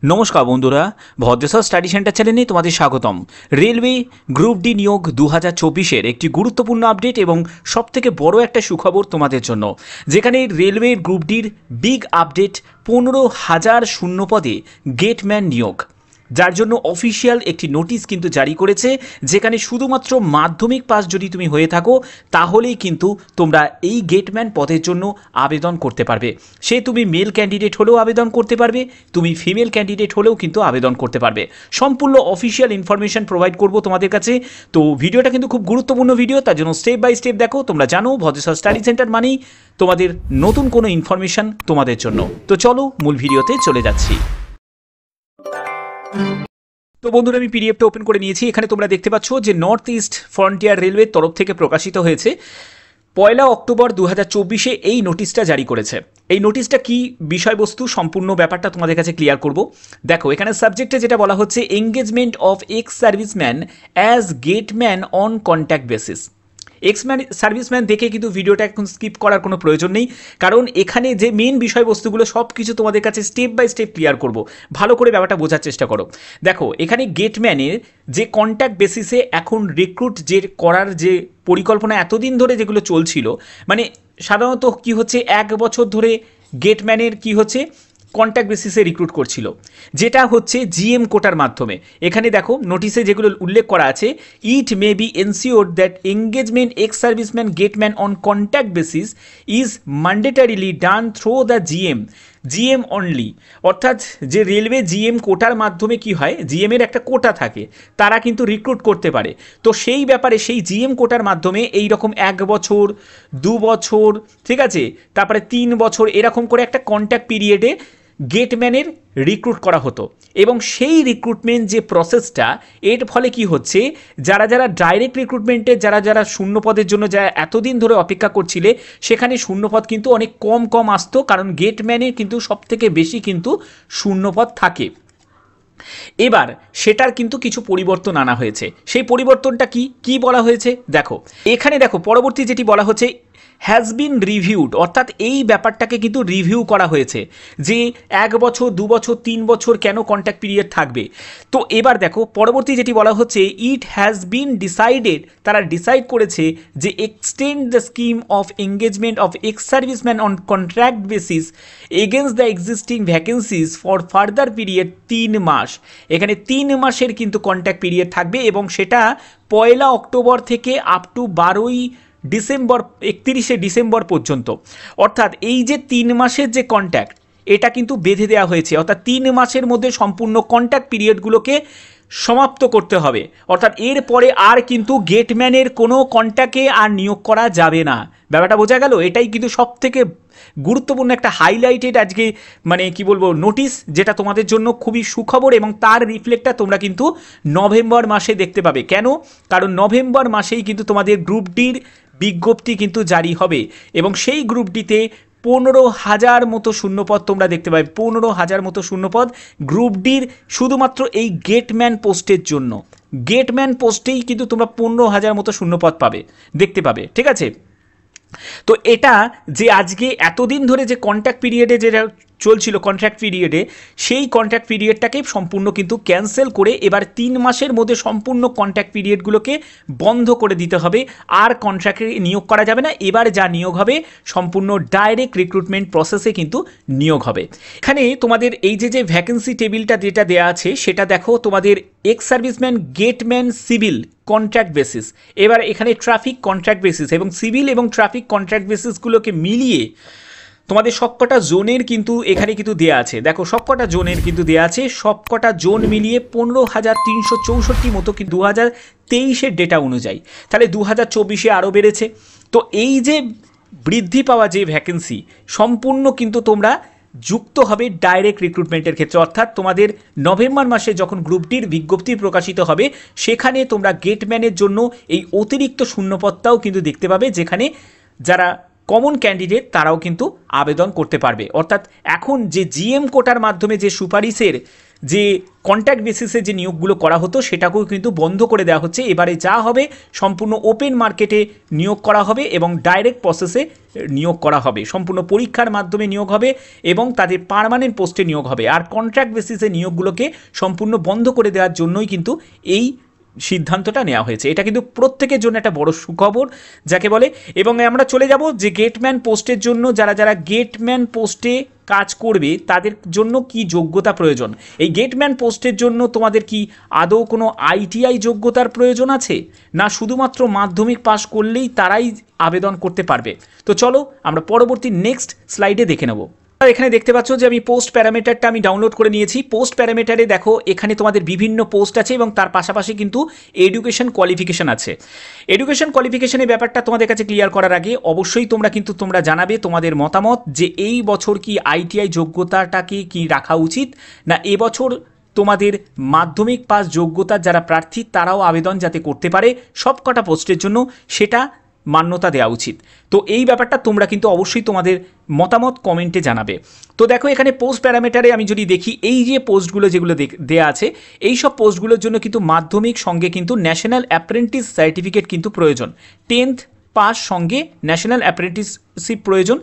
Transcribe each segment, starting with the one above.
নমস্কার বন্ধুরা, Bhadreswar study centre চ্যানেলে তোমাদের স্বাগতম। রেলওয়ে গ্রুপ ডি নিয়োগ 2024-এর একটি গুরুত্বপূর্ণ আপডেট এবং সবথেকে বড় একটা সুখবর তোমাদের জন্য, যেখানে রেলওয়ে গ্রুপ ডির বিগ আপডেট 15,000 শূন্যপদে গেটম্যান নিয়োগ, যার জন্য অফিসিয়াল একটি নোটিশ কিন্তু জারি করেছে, যেখানে শুধুমাত্র মাধ্যমিক পাস যদি তুমি হয়ে থাকো তাহলেই কিন্তু তোমরা এই গেটম্যান পদের জন্য আবেদন করতে পারবে। সে তুমি মেল ক্যান্ডিডেট হলেও আবেদন করতে পারবে, তুমি ফিমেল ক্যান্ডিডেট হলেও কিন্তু আবেদন করতে পারবে। সম্পূর্ণ অফিসিয়াল ইনফরমেশন প্রোভাইড করব তোমাদের কাছে। তো ভিডিওটা কিন্তু খুব গুরুত্বপূর্ণ ভিডিও, তার জন্য স্টেপ বাই স্টেপ দেখো। তোমরা জানো ভদ্রেশ্বর স্টাডি সেন্টার মানেই তোমাদের নতুন কোনো ইনফরমেশন তোমাদের জন্য। তো চলো মূল ভিডিওতে চলে যাচ্ছি। তো বন্ধুরা, আমি পিডিএফটা ওপেন করে নিয়েছি। এখানে তোমরা দেখতে পাচ্ছ যে নর্থ ইস্ট ফ্রন্টিয়ার রেলওয়ের তরফ থেকে প্রকাশিত হয়েছে 1 অক্টোবর 2024-এ এই নোটিশটা জারি করেছে। এই নোটিশটা কি বিষয়বস্তু, সম্পূর্ণ ব্যাপারটা তোমাদের কাছে ক্লিয়ার করব। দেখো, এখানে সাবজেক্টে যেটা বলা হচ্ছে, engagement of ex serviceman as gateman on contact basis. X-Men serviceman দেখে কিন্তু ভিডিওটা এখন স্কিপ করার কোনো প্রয়োজন নেই, কারণ এখানে যে মেন বিষয়বস্তুগুলো সব কিছু তোমাদের কাছে স্টেপ বাই স্টেপ ক্লিয়ার করব। ভালো করে ব্যাপারটা বোঝার চেষ্টা করো। দেখো, এখানে গেটম্যানের যে কন্ট্যাক্ট বেসিসে এখন রিক্রুট যে করার যে পরিকল্পনা এতদিন ধরে যেগুলো চলছিল, মানে সাধারণত কি হচ্ছে, 1 বছর ধরে গেটম্যানের কি হচ্ছে কন্ট্যাক্ট বেসিসে রিক্রুট করছিল, যেটা হচ্ছে জিএম কোটার মাধ্যমে। এখানে দেখো নোটিশে যেগুলো উল্লেখ করা আছে, it may be ensured that engagement ex serviceman gateman on contact basis is mandatorily done through the GM only. অর্থাৎ যে রেলওয়ে জিএম কোটার মাধ্যমে কি হয়, জিএমের একটা কোটা থাকে, তারা কিন্তু রিক্রুট করতে পারে। তো সেই ব্যাপারে সেই জিএম কোটার মাধ্যমে এই রকম 1 বছর 2 বছর, ঠিক আছে, তারপরে 3 বছর এরকম করে একটা কন্ট্যাক্ট পিরিয়ডে গেটম্যানের রিক্রুট করা হতো। এবং সেই রিক্রুটমেন্ট যে প্রসেসটা, এর ফলে কি হচ্ছে, যারা যারা ডাইরেক্ট রিক্রুটমেন্টে যারা শূন্যপদের জন্য যারা এতদিন ধরে অপেক্ষা করছিলে, সেখানে শূন্যপদ কিন্তু অনেক কম আসতো, কারণ গেটম্যানের কিন্তু সবথেকে বেশি কিন্তু শূন্যপদ থাকে। এবার সেটার কিন্তু কিছু পরিবর্তন আনা হয়েছে। সেই পরিবর্তনটা কি বলা হয়েছে দেখো, এখানে দেখো পরবর্তী যেটি বলা হচ্ছে, হ্যাজ বিন রিভিউড, অর্থাৎ এই ব্যাপারটাকে কিন্তু রিভিউ করা হয়েছে যে 1 বছর 2 বছর 3 বছর কেন কন্ট্যাক্ট পিরিয়ড থাকবে। তো এবার দেখো পরবর্তী যেটি বলা হচ্ছে, ইট হ্যাজ বিন ডিসাইডেড, তারা ডিসাইড করেছে যে extend the scheme of engagement of ex serviceman on contract basis against the existing vacancies for further period 3 মাস। এখানে 3 মাসের কিন্তু কন্ট্যাক্ট পিরিয়ড থাকবে, এবং সেটা 1 অক্টোবর থেকে আপ টু 31 ডিসেম্বর পর্যন্ত। অর্থাৎ এই যে 3 মাসের যে কন্ট্যাক্ট, এটা কিন্তু বেঁধে দেওয়া হয়েছে। অর্থাৎ 3 মাসের মধ্যে সম্পূর্ণ কন্ট্যাক্ট পিরিয়ডগুলোকে সমাপ্ত করতে হবে। অর্থাৎ এরপরে আর কিন্তু গেটম্যানের কোনো কন্ট্যাক্টে আর নিয়োগ করা যাবে না। ব্যাপারটা বোঝা গেল? এটাই কিন্তু সবথেকে গুরুত্বপূর্ণ একটা হাইলাইটেড আজকে মানে কি বলবো নোটিশ, যেটা তোমাদের জন্য খুবই সুখবর, এবং তার রিফ্লেক্টটা তোমরা কিন্তু নভেম্বর মাসে দেখতে পাবে। কেন? কারণ নভেম্বর মাসেই কিন্তু তোমাদের গ্রুপ ডির বিজ্ঞপ্তি কিন্তু জারি হবে, এবং সেই গ্রুপ ডিতে 15,000 মতো শূন্যপদ তোমরা দেখতে পাবে। 15,000 মতো শূন্যপদ গ্রুপ ডির শুধুমাত্র এই গেটম্যান পোস্টের জন্য। গেটম্যান পোস্টেই কিন্তু তোমরা 15,000 মতো শূন্যপদ দেখতে পাবে, ঠিক আছে। তো এটা যে আজকে এতদিন ধরে যে কন্ট্যাক্ট পিরিয়ডে যেটা চলছিল, কন্ট্রাক্ট পিরিয়ডে, সেই কন্ট্রাক্ট পিরিয়ডটাকে সম্পূর্ণ কিন্তু ক্যান্সেল করে এবার 3 মাসের মধ্যে সম্পূর্ণ কন্ট্রাক্ট পিরিয়ডগুলোকে বন্ধ করে দিতে হবে। আর কন্ট্রাক্টে নিয়োগ করা যাবে না। এবার যা নিয়োগ হবে সম্পূর্ণ ডাইরেক্ট রিক্রুটমেন্ট প্রসেসে কিন্তু নিয়োগ হবে। এখানে তোমাদের এই যে ভ্যাকেন্সি টেবিলটা যেটা দেওয়া আছে, সেটা দেখো, তোমাদের x serviceman gateman civil contract basis, এবার এখানে ট্রাফিক কন্ট্রাক্ট বেসিস এবং সিভিল এবং ট্রাফিক কন্ট্রাক্ট বেসিসগুলোকে মিলিয়ে তোমাদের সবকটা জোনের কিন্তু এখানে কিন্তু দেওয়া আছে। দেখো, সবকটা জোনের কিন্তু দেওয়া আছে। সবকটা জোন মিলিয়ে 15,364 মতো কিন্তু 2023-এর ডেটা অনুযায়ী। তাহলে 2024-এ আরও বেড়েছে। তো এই যে বৃদ্ধি পাওয়া যে ভ্যাকেন্সি, সম্পূর্ণ কিন্তু তোমরা যুক্ত হবে ডাইরেক্ট রিক্রুটমেন্টের ক্ষেত্রে। অর্থাৎ তোমাদের নভেম্বর মাসে যখন গ্রুপ ডির বিজ্ঞপ্তি প্রকাশিত হবে, সেখানে তোমরা গেটম্যানের জন্য এই অতিরিক্ত শূন্যপদটাও কিন্তু দেখতে পাবে, যেখানে যারা কমন ক্যান্ডিডেট তারাও কিন্তু আবেদন করতে পারবে। অর্থাৎ এখন যে জিএম কোটার মাধ্যমে যে সুপারিশের যে কন্ট্যাক্ট বেসিসে যে নিয়োগগুলো করা হতো সেটাকেও কিন্তু বন্ধ করে দেওয়া হচ্ছে। এবারে যা হবে সম্পূর্ণ ওপেন মার্কেটে নিয়োগ করা হবে এবং ডাইরেক্ট প্রসেসে নিয়োগ করা হবে, সম্পূর্ণ পরীক্ষার মাধ্যমে নিয়োগ হবে এবং তাদের পার্মানেন্ট পোস্টে নিয়োগ হবে। আর কন্ট্রাক্ট বেসিসে নিয়োগগুলোকে সম্পূর্ণ বন্ধ করে দেওয়ার জন্যই কিন্তু এই সিদ্ধান্তটা নেওয়া হয়েছে। এটা কিন্তু প্রত্যেকের জন্য একটা বড় সুখবর যাকে বলে। এবং আমরা চলে যাব যে গেটম্যান পোস্টের জন্য যারা যারা গেটম্যান পোস্টে কাজ করবে তাদের জন্য কি যোগ্যতা প্রয়োজন। এই গেটম্যান পোস্টের জন্য তোমাদের কি আদৌ কোনো আইটিআই যোগ্যতার প্রয়োজন আছে, না শুধুমাত্র মাধ্যমিক পাস করলেই তারাই আবেদন করতে পারবে? তো চলো আমরা পরবর্তী নেক্সট স্লাইডে দেখে নেব। এখানে দেখতে পাচ্ছ যে আমি পোস্ট প্যারামিটারটা আমি ডাউনলোড করে নিয়েছি। পোস্ট প্যারামিটারে দেখো এখানে তোমাদের বিভিন্ন পোস্ট আছে এবং তার পাশাপাশি কিন্তু এডুকেশন কোয়ালিফিকেশন আছে। এডুকেশন কোয়ালিফিকেশনের ব্যাপারটা তোমাদের কাছে ক্লিয়ার করার আগে অবশ্যই তোমরা জানাবে তোমাদের মতামত যে এই বছর কি আইটিআই যোগ্যতাটাকে কি রাখা উচিত, না এবছর তোমাদের মাধ্যমিক পাস যোগ্যতার যারা প্রার্থী তারাও আবেদন যাতে করতে পারে সবকটা পোস্টের জন্য সেটা মান্যতা দেওয়া উচিত। তো এই ব্যাপারটা তোমরা কিন্তু অবশ্যই তোমাদের মতামত কমেন্টে জানাবে। তো দেখো এখানে পোস্ট প্যারামিটারে আমি যদি দেখি এই যে পোস্টগুলো যেগুলো দেওয়া আছে এই সব পোস্টগুলোর জন্য কিন্তু মাধ্যমিক সঙ্গে কিন্তু ন্যাশনাল অ্যাপ্রেন্টিস সার্টিফিকেট কিন্তু প্রয়োজন, 10th পাস সঙ্গে ন্যাশনাল অ্যাপ্রেন্টিসশিপ প্রয়োজন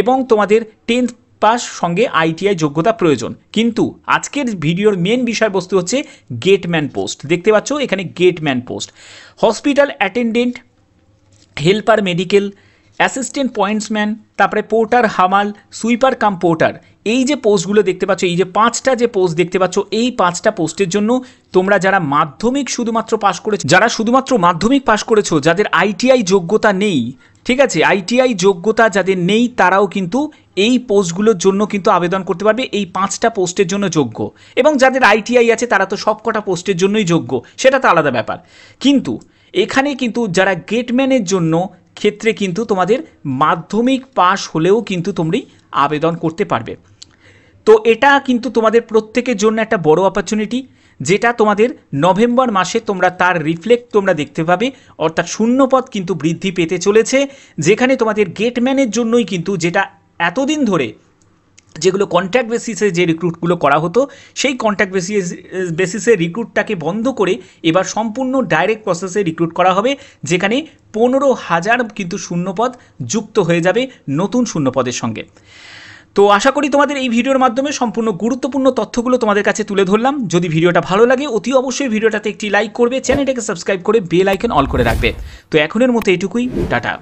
এবং তোমাদের 10th পাস সঙ্গে আইটিআই যোগ্যতা প্রয়োজন। কিন্তু আজকের ভিডিওর মেন বিষয়বস্তু হচ্ছে গেটম্যান পোস্ট। দেখতে পাচ্ছ এখানে gateman post, hospital attendant, helper medical, assistant pointsman, তারপরে পোর্টার হামাল, সুইপার কাম পোর্টার, এই যে পোস্টগুলো দেখতে পাচ্ছ, এই যে 5টা যে পোস্ট দেখতে পাচ্ছ, এই 5টা পোস্টের জন্য তোমরা যারা মাধ্যমিক শুধুমাত্র পাস করেছো, যারা শুধুমাত্র মাধ্যমিক পাস করেছো, যাদের আইটিআই যোগ্যতা নেই, ঠিক আছে, আইটিআই যোগ্যতা যাদের নেই তারাও কিন্তু এই পোস্টগুলোর জন্য কিন্তু আবেদন করতে পারবে, এই 5টা পোস্টের জন্য যোগ্য। এবং যাদের আইটিআই আছে তারা তো সবকটা পোস্টের জন্যই যোগ্য, সেটা তো আলাদা ব্যাপার। কিন্তু এখানে কিন্তু যারা গেটম্যানের জন্য ক্ষেত্রে কিন্তু তোমাদের মাধ্যমিক পাস হলেও কিন্তু তোমরা আবেদন করতে পারবে। তো এটা কিন্তু তোমাদের প্রত্যেকের জন্য একটা বড় অপরচুনিটি, যেটা তোমাদের নভেম্বর মাসে তোমরা তার রিফ্লেক্ট তোমরা দেখতে পাবে। অর্থাৎ শূন্যপদ কিন্তু বৃদ্ধি পেতে চলেছে, যেখানে তোমাদের গেটম্যানের জন্যই কিন্তু যেটা এতদিন ধরে যেগুলো কন্ট্রাক্ট বেসিসে যে রিক্রুটগুলো করা হতো সেই কন্ট্রাক্ট বেসিসে রিক্রুটটাকে বন্ধ করে এবার সম্পূর্ণ ডাইরেক্ট প্রসেসে রিক্রুট করা হবে, যেখানে 15,000 কিন্তু শূন্যপদ যুক্ত হয়ে যাবে নতুন শূন্যপদের সঙ্গে। তো আশা করি তোমাদের এই ভিডিওর মাধ্যমে সম্পূর্ণ গুরুত্বপূর্ণ তথ্যগুলো তোমাদের কাছে তুলে ধরলাম। যদি ভিডিওটা ভালো লাগে অতি অবশ্যই ভিডিওটাতে একটি লাইক করবে, চ্যানেলটাকে সাবস্ক্রাইব করে বেল আইকন অল করে রাখবে। তো এখনের মতো এটুকুই, টাটা।